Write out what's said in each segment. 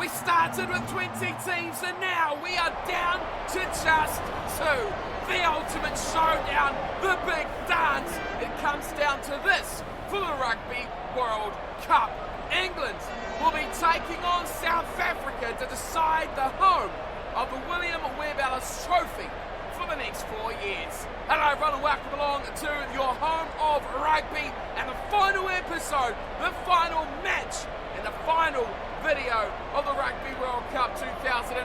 We started with 20 teams and now we are down to just 2. The ultimate showdown, the big dance. It comes down to this for the Rugby World Cup. England will be taking on South Africa to decide the home of the William Webb Ellis Trophy for the next 4 years. Hello everyone and welcome along to your home of rugby and the final episode, the final match and the final video of the Rugby World Cup 2019.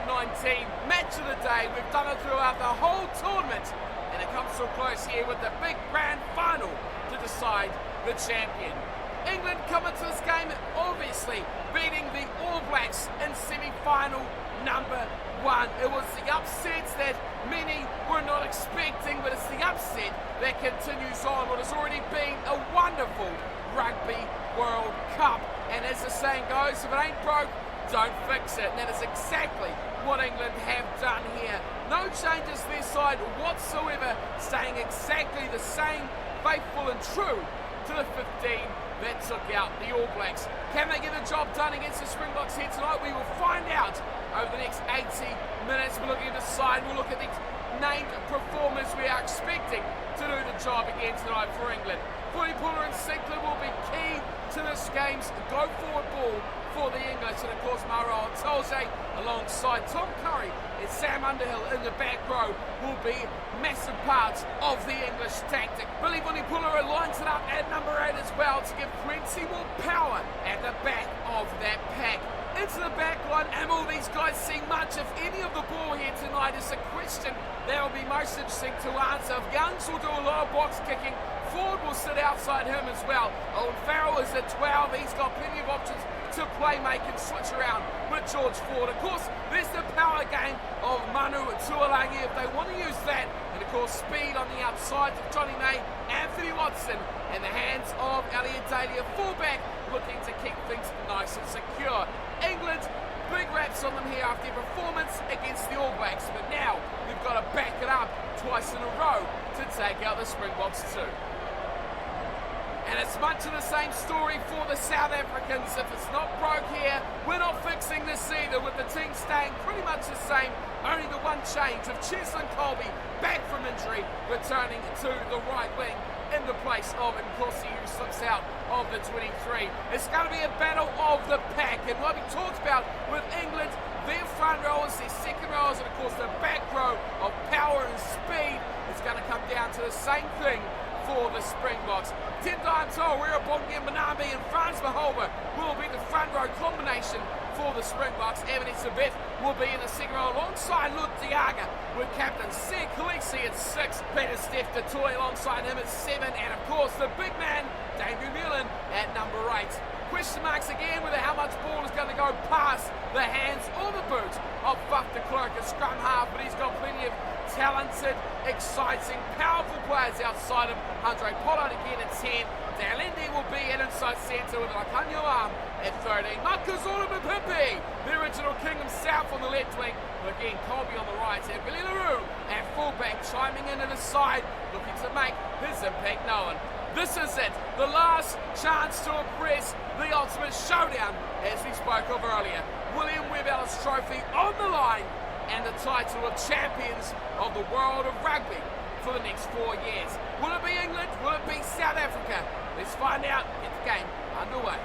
Match of the day. We've done it throughout the whole tournament and it comes to a close here with the big grand final to decide the champion. England come into this game obviously beating the All Blacks in semi-final number 1. It was the upset that many were not expecting, but it's the upset that continues on what has already been a wonderful Rugby World Cup. And as the saying goes, if it ain't broke, don't fix it. And that is exactly what England have done here. No changes their side whatsoever, staying exactly the same, faithful and true to the 15 that took out the All Blacks. Can they get the job done against the Springboks here tonight? We will find out over the next 80 minutes. We're looking at the side. We'll look at the named performers we are expecting to do the job again tonight for England. Footy Puller and Sinclair will be key to this game's go-forward ball for the English. And of course, Maro Tolze alongside Tom Curry and Sam Underhill in the back row will be massive parts of the English tactic. Billy Footy Puller lines it up at number 8 as well to give plenty more power at the back of that pack. Into the back line, and will these guys see much, if any, of the ball here tonight is a question that will be most interesting to answer. If Youngs will do a lot of box kicking, Ford will sit outside him as well. Owen Farrell is at 12, he's got plenty of options to play, make and switch around with George Ford. Of course, there's the power game of Manu Tuolangi if they want to use that. And of course, speed on the outside of Johnny May, Anthony Watson, and the hands of Elliot Daly, a fullback looking to keep things nice and secure. England, big raps on them here after their performance against the All Blacks, but now they've got to back it up twice in a row to take out the Springboks too. And it's much of the same story for the South Africans. If it's not broke here, we're not fixing this either, with the team staying pretty much the same. Only the one change of Cheslin Colby back from injury, returning to the right wing in the place of Nkosi, who slips out of the 23. It's going to be a battle of the pack, and what we talked about with England, their front rowers, their second rowers, and of course the back row of power and speed, it's going to come down to the same thing for the Springboks. Tendai Mtawarira, Bongi Manabe and Franz Mahoba will be the front row combination for the Springboks. Ebony Sabeth will be in the second row alongside Lut Diaga, with captain Sir Khaleesi at 6, Peter Steph Toy alongside him at 7, and of course the big man, Damian Mullen at number 8. Question marks again with how much ball is going to go past the hands or the boot of Buff de Klerk, a scrum half, but he's got plenty of talented, exciting, powerful players outside him. Andre Pollard again at 10. Dalindi will be at inside centre with Rakanyo Arm at 13. Makazolo Mapimpi, the original king himself on the left wing. But again, Colby on the right. And Billy LaRue at fullback, chiming in at his side, looking to make his impact known. This is it, the last chance to impress the ultimate showdown, as we spoke of earlier. William Webb Ellis Trophy on the line, and the title of champions of the world of rugby for the next 4 years. Will it be England? Will it be South Africa? Let's find out. Get the game underway.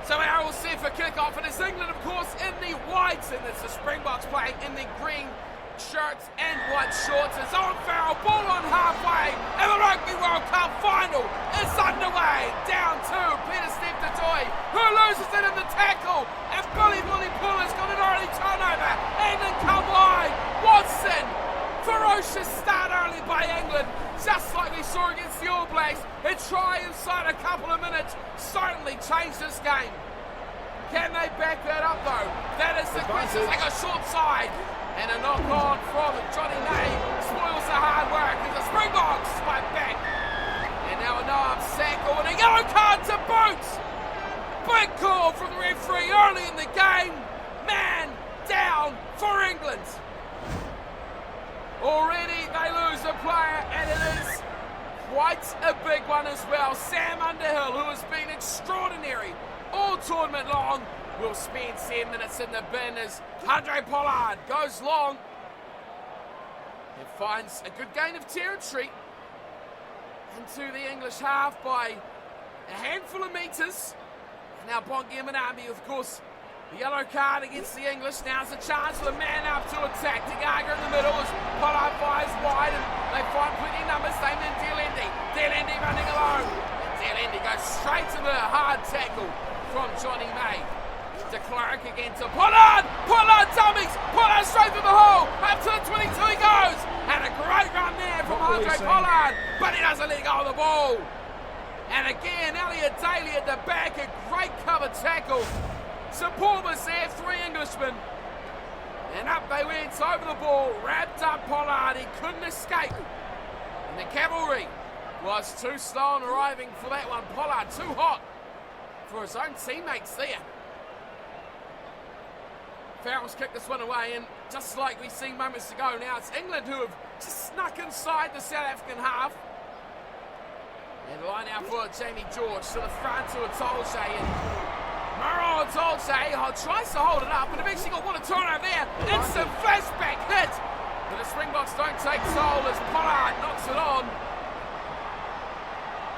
So we're all set for kick-off. It is England, of course, in the whites, and it's the Springboks playing in the green shirts and white shorts. It's Owen Farrell, ball on halfway, and the Rugby World Cup final is underway. Down to Peter Steph Toy, who loses it in the tackle, and Billy Puller's got an early turnover. England come wide. Watson, ferocious start early by England, just like we saw against the All Blacks. A try inside a couple of minutes certainly changed this game. Can they back that up though? That is the question. They go short side. And a knock on from Johnny May spoils the hard work as the Springboks swipe back. And now a no-arm sackle and a yellow card to boot. Big call from the referee early in the game. Man down for England. Already they lose a player, and it is quite a big one as well. Sam Underhill, who has been extraordinary all tournament long. We'll spend 10 minutes in the bin as Andre Pollard goes long and finds a good gain of territory into the English half by a handful of metres. Now Bongi Manami, of course, the yellow card against the English. Now's a chance for the man up to attack. Tigaga in the middle as Pollard fires wide and they find plenty of numbers. Same in Dielendi. Dielendi running alone. And Dielendi goes straight to the hard tackle from Johnny May. De Klerk again to Pollard. Pollard dummies. Pollard straight through the hole. Up to the 22 he goes. And a great run there from Andre Pollard. But he doesn't let go of the ball. And again, Elliot Daly at the back. A great cover tackle. Support was there, 3 Englishmen. And up they went over the ball. Wrapped up Pollard. He couldn't escape. And the cavalry was too slow in arriving for that one. Pollard too hot for his own teammates there. Farrell's kicked this one away, and just like we've seen moments ago, now it's England who have just snuck inside the South African half. And line out for Jamie George to the front to Atolje, and Maro Atolje tries to hold it up, and eventually got one turnover there. Instant flashback hit, but the Springboks don't take soul as Pollard knocks it on.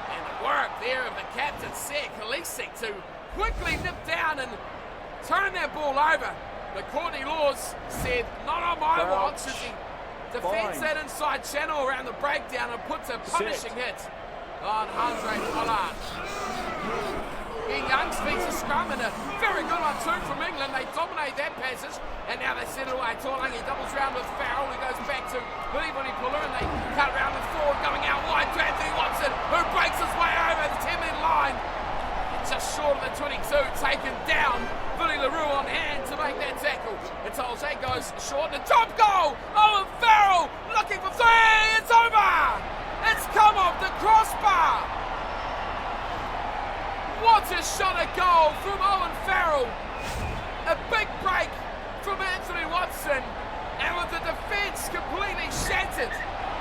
And the work there of the captain, Sir Kalisi, to quickly nip down and turn that ball over. But Courtney Laws said, not on my watch, as he defends that inside channel around the breakdown and puts a punishing hit on Andre Pollard. Ian Young speaks a scrum and a very good one too from England. They dominate that passage and now they send it away. Tuolangi doubles round with Farrell, who goes back to Billy Puller, and they cut round with Ford going out wide to Anthony Watson, who breaks his way over the 10-metre line. Just short of the 22, taken down. Billy LaRue on hand to make that tackle. Atolje goes short and a top goal. Owen Farrell looking for 3. It's over. It's come off the crossbar. What a shot at goal from Owen Farrell. A big break from Anthony Watson. And with the defence completely shattered,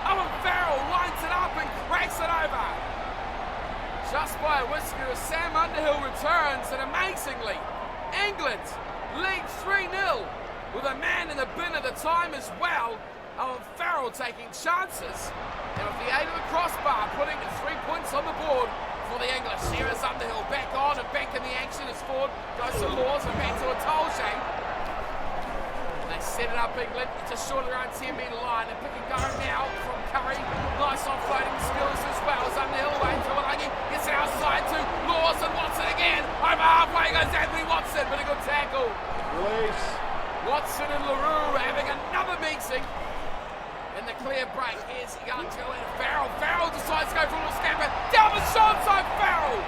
Owen Farrell lines it up and cracks it over. Just by a whisker as Sam Underhill returns, and amazingly, England lead 3-0 with a man in the bin at the time as well. Owen Farrell taking chances, and with the aid of the crossbar putting the 3 points on the board for the English. Here is Underhill back on and back in the action as Ford goes to Laws and back to Atolje. They set it up, England, just short of their own 10-metre line, and pick and go now from Curry. Nice offloading skills as well as Underhill away to Tuolangi. Gets it outside to Laws and Watson again. Over halfway goes Anthony Watson, but a good tackle. Release. Watson and LaRue having another meeting in the clear break. Here's Young to go in. Farrell decides to go for a little scamper. Down the shot side, Farrell.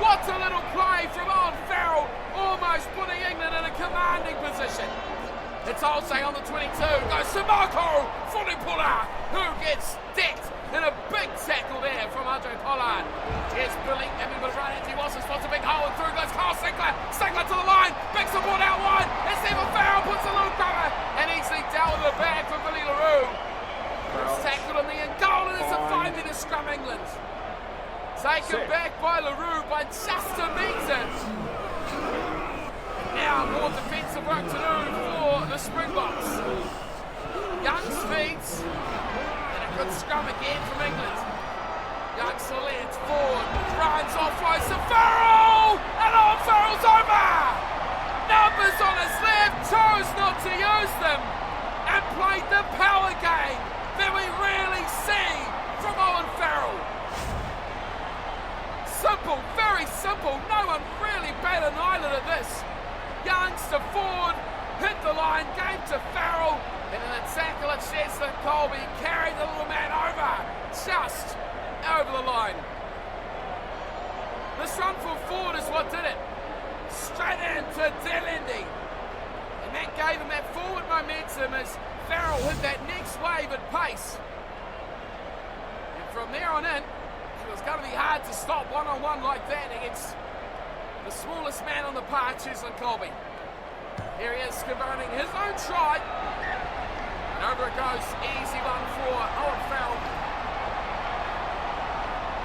What a little play from Owen Farrell, almost putting England in a commanding position. It's Olsey on the 22, goes to Marco Funipulla, who gets decked in a big tackle there from Andre Pollard. Here's Billy, having a bit of run into Watson, spots a big hole, and through goes Carl Sinclair. Sinclair to the line, backs the ball out wide, and Stephen Farrell puts a little cover, and easily dealt with the bag from Billy LaRue. It's tackled on the end goal, and it's a 5-metre scrum, England. Taken back by LaRue by just a metre. Now more defensive work to do for the Springboks. Young's feet, and a good scrum again from England. Young's the lead forward, runs offloads to Farrell, and Owen Farrell's over. Numbers on his left, chose not to use them, and played the power game that we rarely see from Owen Farrell. Simple, very simple. No one really bat an eyelid at this. Youngs to Ford, hit the line, gave to Farrell, and in a tackle at Cheslin Colby, carried the little man over, just over the line. This run for Ford is what did it. Straight into Dielendi. And that gave him that forward momentum as Farrell hit that next wave at pace. And from there on in, it was going to be hard to stop one-on-one like that against the smallest man on the park, Cheslin Colby. Here he is converting his own try. And over it goes. Easy one for Owen Farrell.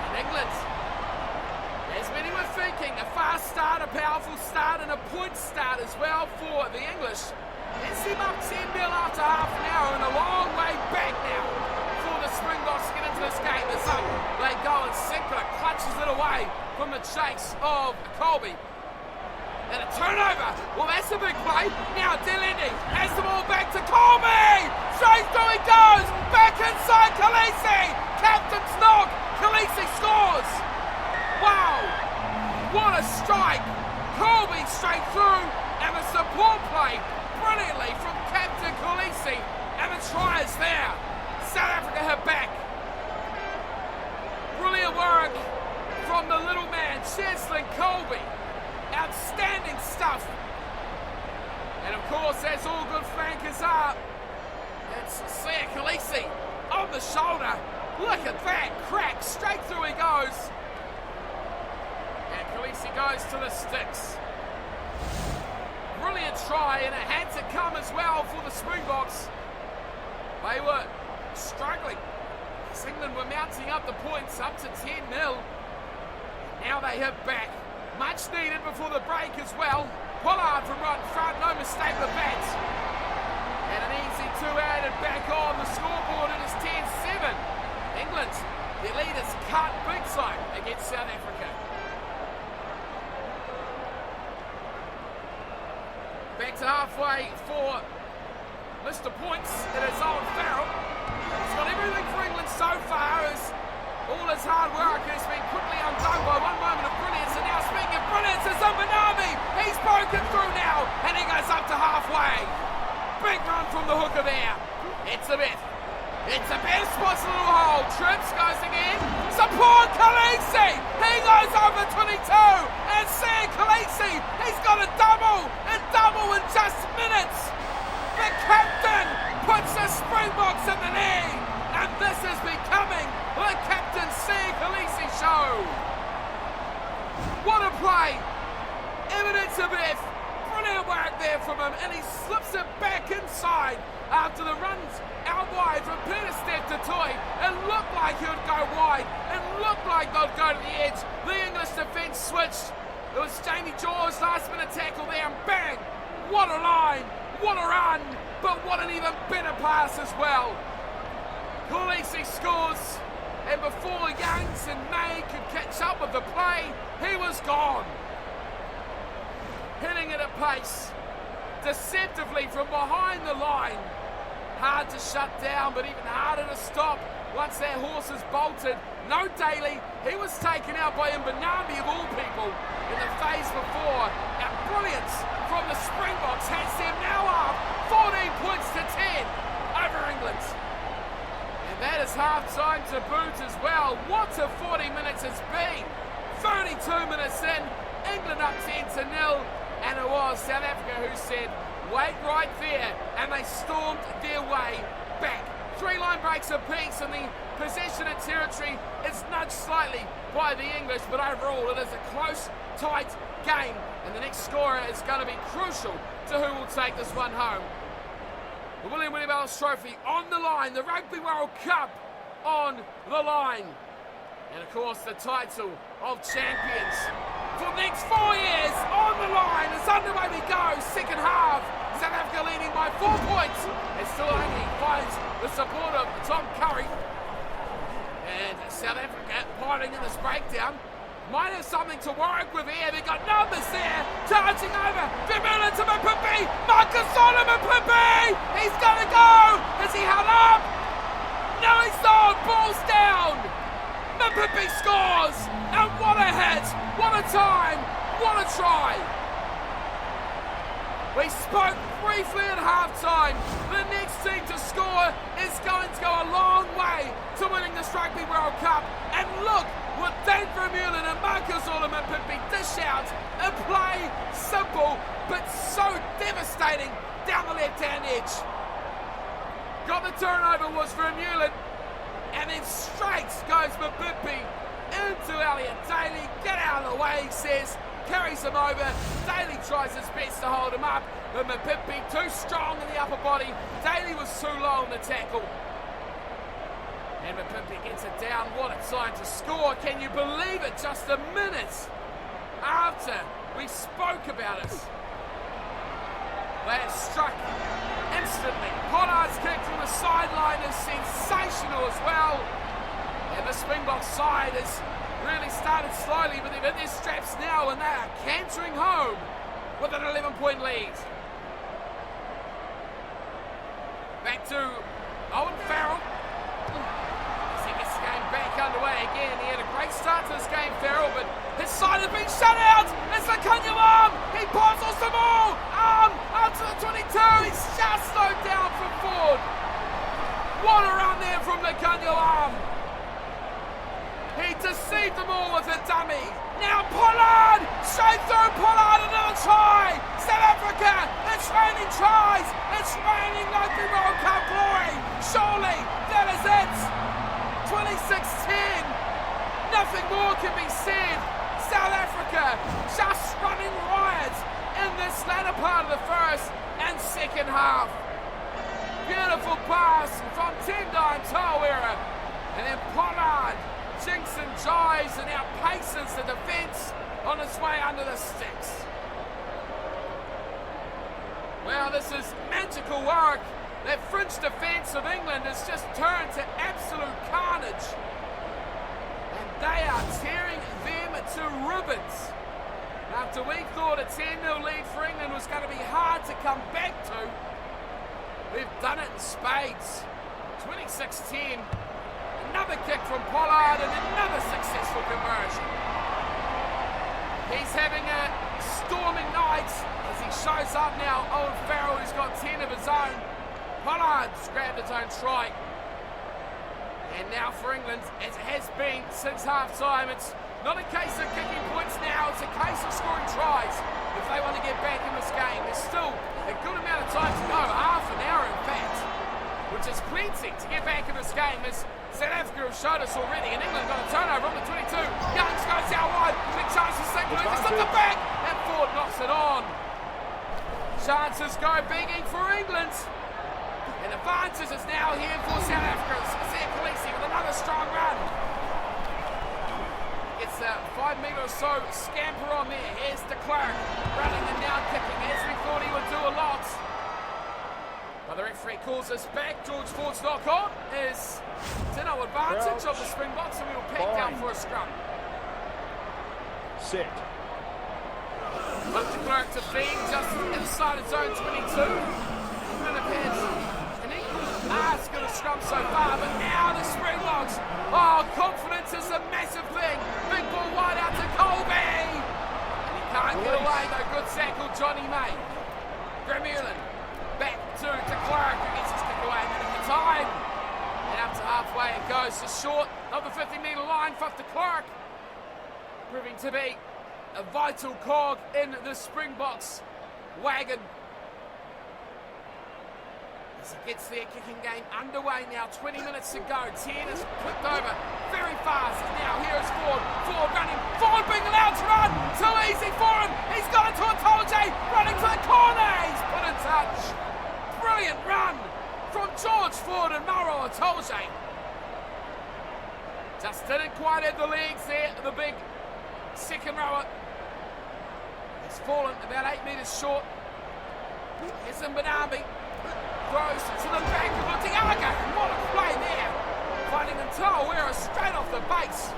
And England, as many were thinking a fast start, a powerful start, and a point start as well for the English. It's him up 10-0 after half an hour and a long way back now for the Springboks to get into this game. It's up. They go and Sinkler clutches it away from the chase of Colby. And a turnover. Well, that's a big play. Now Delende has the ball back to Colby. Straight through he goes. Back inside Khaleesi. Captain's knock. Khaleesi scores. Wow. What a strike. Colby straight through. And the support play brilliantly from Captain Khaleesi. And the try is there. South Africa have back. Brilliant work from the little man, Cheslin Colby. Outstanding stuff. And of course, as all good flankers are, it's Siya Khaleesi on the shoulder. Look at that crack. Straight through he goes. And Khaleesi goes to the sticks. Brilliant try, and it had to come as well for the Springboks. They were struggling. England were mounting up the points up to 10-0. Now they have back. Much needed before the break as well. Pollard from right in front, no mistake with that. And an easy two added back on the scoreboard. It is 10-7. England, the lead is cut big time against South Africa. Back to halfway for Mr. Points. It is Owen Farrell. He's got everything for England so far as all his hard work has been quickly undone by one moment of brilliance. And now speaking of brilliance, it's Mbonambi. He's broken through now and he goes up to halfway. Big run from the hooker there. It's a bit. It's a bit. Spots a little hole. Trips goes again. Support Khaleesi. He goes over 22. And Siya Khaleesi, he's got a double in just minutes. The captain puts the Springboks in the lead. And this is becoming the Captain Siya Khaleesi show. What a play. Evidence of it. Brilliant work there from him. And he slips it back inside after the runs out wide from Peter Step to Toy. It looked like he would go wide. It looked like they'd go to the edge. The English defence switched. It was Jamie George's last minute tackle there and bang. What a line. What a run. But what an even better pass as well. Khaleesi scores, and before Youngs and May could catch up with the play, he was gone. Hitting it at pace, deceptively from behind the line. Hard to shut down, but even harder to stop once that horse is bolted. No Daly, he was taken out by Mbonambi of all people in the phase before. And brilliance from the Springboks has them now up 14 points to 10 over England. And that is half-time to boot as well. What a 40 minutes it's been. 32 minutes in, England up 10-0. And it was South Africa who said, wait right there. And they stormed their way back. 3 line breaks apiece, and the possession of territory is nudged slightly by the English. But overall, it is a close, tight game. And the next scorer is going to be crucial to who will take this one home. The William Ellis Trophy on the line, the Rugby World Cup on the line. And of course the title of champions for the next 4 years on the line. As underway we go, second half. South Africa leading by 4 points. It still only finds the support of Tom Curry. And South Africa piling in this breakdown. Might have something to work with here. They've got numbers there. Charging over. Vermeulen to Mapimpi. Marcus on Mapimpi. He's going to go. Is he held up? No, he's not. Ball's down. Mapimpi scores. And what a hit. What a time. What a try. We spoke briefly at halftime. The next team to score is going to go a long way to winning this Rugby World Cup. And look what Dan Vermeulen and Marcus Mapimpi dish out. A play, simple, but so devastating down the left-hand edge. Got the turnover was Vermeulen, and then straight goes Mapimpi into Elliot Daly. Get out of the way, he says. Carries him over. Daly tries his best to hold him up, but Mapimpi too strong in the upper body. Daly was too low in the tackle. And Mapimpi gets it down. What a time to score. Can you believe it? Just a minute after we spoke about it. They have struck instantly. Pollard's kick from the sideline is sensational as well. And the Springboks side has really started slowly, but they've hit their straps now and they are cantering home with an 11-point lead. Back to Owen Farrell. As he gets the game back underway again. He had a great start to this game, Farrell, but his side has been shut out. It's Lukhanyo. He puzzles them all. Up to the 22. He's just slowed down from Ford. What a run there from Lukhanyo. He deceived them all with a dummy. Now Pollard! Straight through Pollard, another try! South Africa! It's raining tries! It's raining Rugby World Cup glory! Surely that is it! 26-10. Nothing more can be said. South Africa just running riot in this latter part of the first and second half. Beautiful pass from Tendai Tawera. And then Pollard jinks and jives and outpaces the defence on its way under the sticks. Well, this is magical work. That fringe defence of England has just turned to absolute carnage. And they are tearing them to ribbons. After we thought a 10-0 lead for England was going to be hard to come back to, they've done it in spades. 26-10. Another kick from Pollard and another successful conversion. He's having a storming night as he shows up now. Owen Farrell, who's got 10 of his own. Pollard's grabbed his own try. And now for England, as it has been since half-time, it's not a case of kicking points now, it's a case of scoring tries if they want to get back in this game. There's still a good amount of time to go, half an hour in fact, which is plenty to get back in this game, as South Africa have showed us already, and England got a turnover on the 22. Youngs goes out wide, big chance for St. Louis, it's at the back, and Ford knocks it on. Chances go begging for England. And advantage is now here for South Africa. Sam Khaleesi with another strong run. It's a 5 metre or so scamper on there. Here's de Klerk running and down kicking, as we thought he would do a lot. But the referee calls us back. George Ford's knock on is to no advantage of the Springboks, and we will pack down for a scrum. Set. Look de Klerk to feed just inside its own 22. England have had an equal ask of a scrum so far, but now the Springboks. Oh, confidence is a massive thing. Big ball wide out to Colby. And he can't get away though. Good tackle, Johnny May. Gramulan back to de Klerk, who gets his kick away and then at the time. And up to halfway it goes, just short of the 50-metre line for de Klerk. Proving to be a vital cog in the Springboks wagon. As he gets their kicking game underway now, 20 minutes to go. 10 is flipped over very fast. Now here is Ford. Ford running. Ford being allowed to run. Too easy for him. He's gone to Atolje. Running to the corner. He's put in touch. Brilliant run from George Ford and Mauro Atolje. Just didn't quite have the legs there. The big second rower. He's fallen about 8 metres short. Here's Mbanabi. Throws to the back of Otiaga. What a play there. Finding Ntawera straight off the base.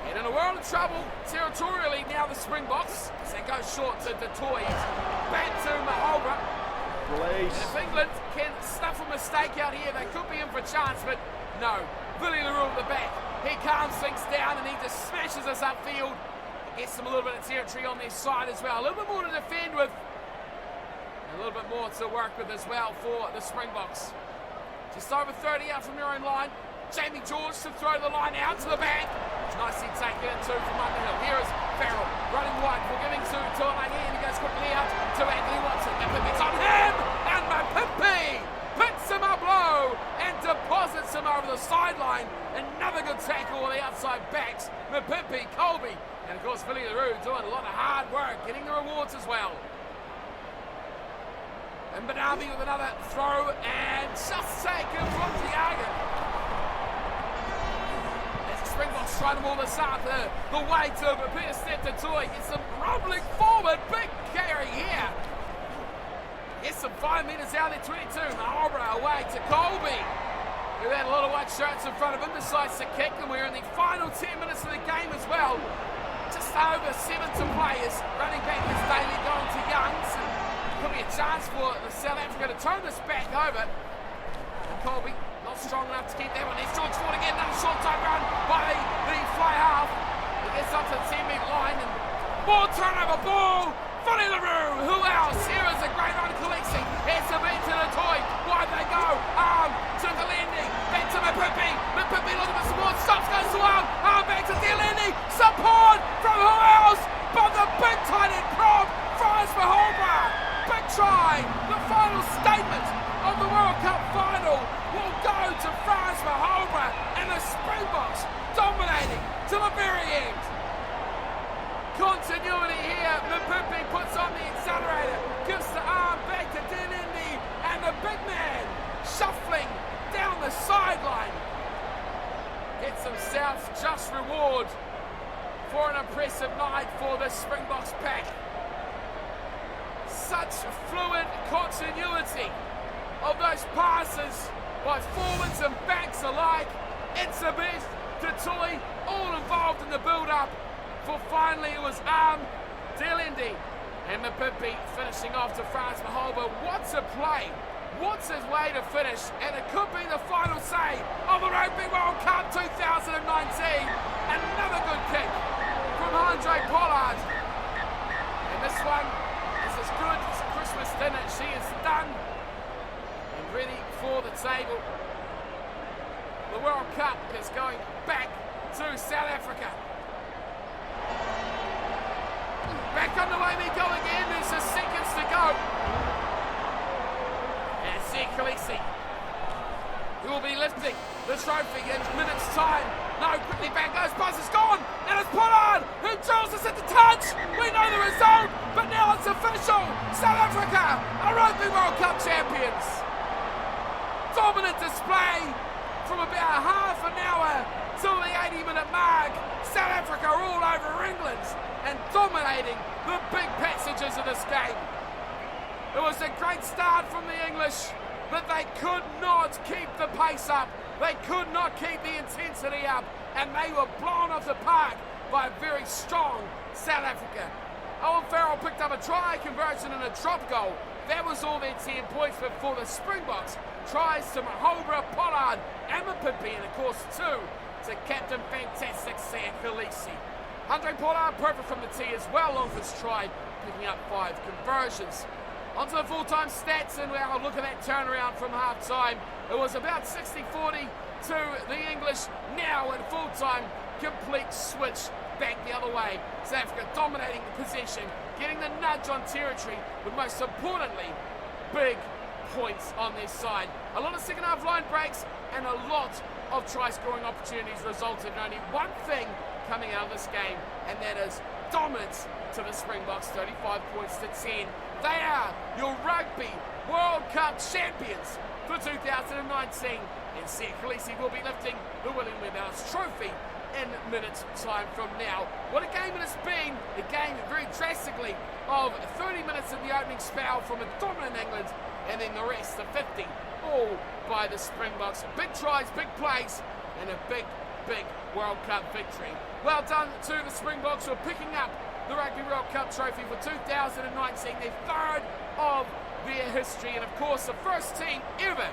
And in a world of trouble territorially now, the Springboks, as they go short to Detoy. Back to Mahoba. And if England can stuff a mistake out here, they could be in for a chance, but no. Billy LaRue at the back. He calms things down and he just smashes us upfield. Gets them a little bit of territory on their side as well. A little bit more to defend with. A little bit more to work with as well for the Springboks. Just over 30 out from your own line. Jamie George to throw the line out to the back. Nicely taken in too from Underhill. Here is Farrell running wide, forgiving to Tuamani. He goes quickly out to Anthony Watson. Mapimpi's on him, and Mapimpi picks him up low and deposits him over the sideline. Another good tackle on the outside backs. Mapimpi, Colby, and of course Billy LaRue doing a lot of hard work, getting the rewards as well. And Mbanabi with another throw and just taken from Tiago. As Springboks trying to move this up the way to Peter Step to Toy. Gets some rumbling forward. Big carry here. Gets some 5 metres out there, 22. Mahorbra away to Colby, who had a lot of white shirts in front of him, decides to kick, and we're in the final 10 minutes of the game as well. Just over 7 to play. As running back is Daly going to Youngs, and could be a chance for the South Africa to turn this back over. And Colby not strong enough to keep that one. There's George Ford again, another short time run by the fly half. He gets up to the 10-metre line, and ball turnover, ball. Funny LaRue, who else? Here is a great run collecting. Here's a bit to the toy. Wide they go. Arm to Galendi. Back to Mapimpi. Mapimpi looking for support. Stops, goes to arm. Arm back to Galendi. Support from who else? But the big tight end prop. Franz Mahorbra. Big try. The final statement of the World Cup final will go to Franz Mahorbra and the Springboks dominating to the very end. Continuity here. Mapimpi puts on the accelerator, gives the arm back to Dinindi, and the big man shuffling down the sideline gets himself just reward for an impressive night for the Springboks pack. Such fluid continuity of those passes by forwards and backs alike. It's a bit to Toy, all involved in the build-up. For finally it was Dinindi and Mapimpi finishing off to Franz Mahorbra. What's a play? What's his way to finish? And it could be the final say of the Rugby World Cup 2019. Another good kick from Andre Pollard. And this one is as good as a Christmas dinner. She is done and ready for the table. The World Cup is going back to South Africa. Back on the way they go again. There's just seconds to go. And Khaleesi, who will be lifting the trophy in minutes time. No, quickly back goes, Buzz is gone, and it's Pollard who drills us at the touch. We know the result, but now it's official. South Africa are Rugby World Cup champions. Dominant display from about half an hour till the 80-minute mark. South Africa are all over England and dominating the big passages of this game. It was a great start from the English, but they could not keep the pace up. They could not keep the intensity up, and they were blown off the park by a very strong South Africa. Owen Farrell picked up a try conversion and a drop goal. That was all their 10 points, but for the Springboks, tries to Mahorbra, Pollard, and Mapimpi, and of course 2 to Captain Fantastic Sam Khaleesi. Andre Pollard perfect from the tee as well off his try, picking up 5 conversions. Onto the full-time stats, and we'll look at that turnaround from half-time. It was about 60-40 to the English. Now in full-time, complete switch back the other way. South Africa dominating the possession, getting the nudge on territory, but most importantly, big points on their side. A lot of second-half line breaks and a lot of try-scoring opportunities resulted in only one thing coming out of this game, and that is dominance to the Springboks, 35 points to 10. They are your Rugby World Cup champions for 2019, and Sam Khaleesi will be lifting the William Webhouse Trophy in minutes time from now. What a game it has been. A game very drastically of 30 minutes in the opening spell from a dominant England, and then the rest, the 50, all by the Springboks. Big tries, big plays, and a big World Cup victory. Well done to the Springboks who are picking up the Rugby World Cup trophy for 2019, their 3rd of their history, and of course the first team ever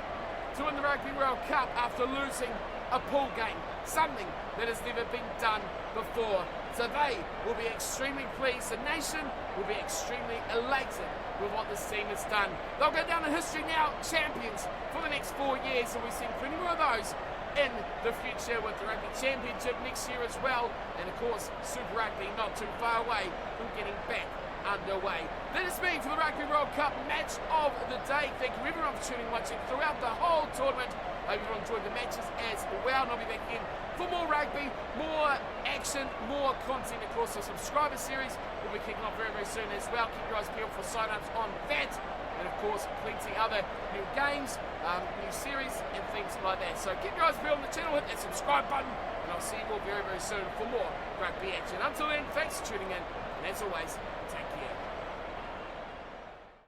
to win the Rugby World Cup after losing a pool game, something that has never been done before. So they will be extremely pleased. The nation will be extremely elated with what this team has done. They'll go down in history now, champions for the next 4 years, and we've seen plenty more of those in the future with the Rugby Championship next year as well, and of course Super Rugby not too far away from getting back underway. That has been for the Rugby World Cup match of the day. Thank you everyone for tuning and watching throughout the whole tournament. I hope everyone enjoyed the matches as well, and I'll be back in for more rugby, more action, more content across the subscriber series. We'll be kicking off very soon as well. Keep your eyes peeled for sign-ups on that, and of course plenty other new games, new series and things like that. So keep your eyes peeled on the channel, hit that subscribe button, and I'll see you all very, very soon for more rugby action. Until then, thanks for tuning in, and as always,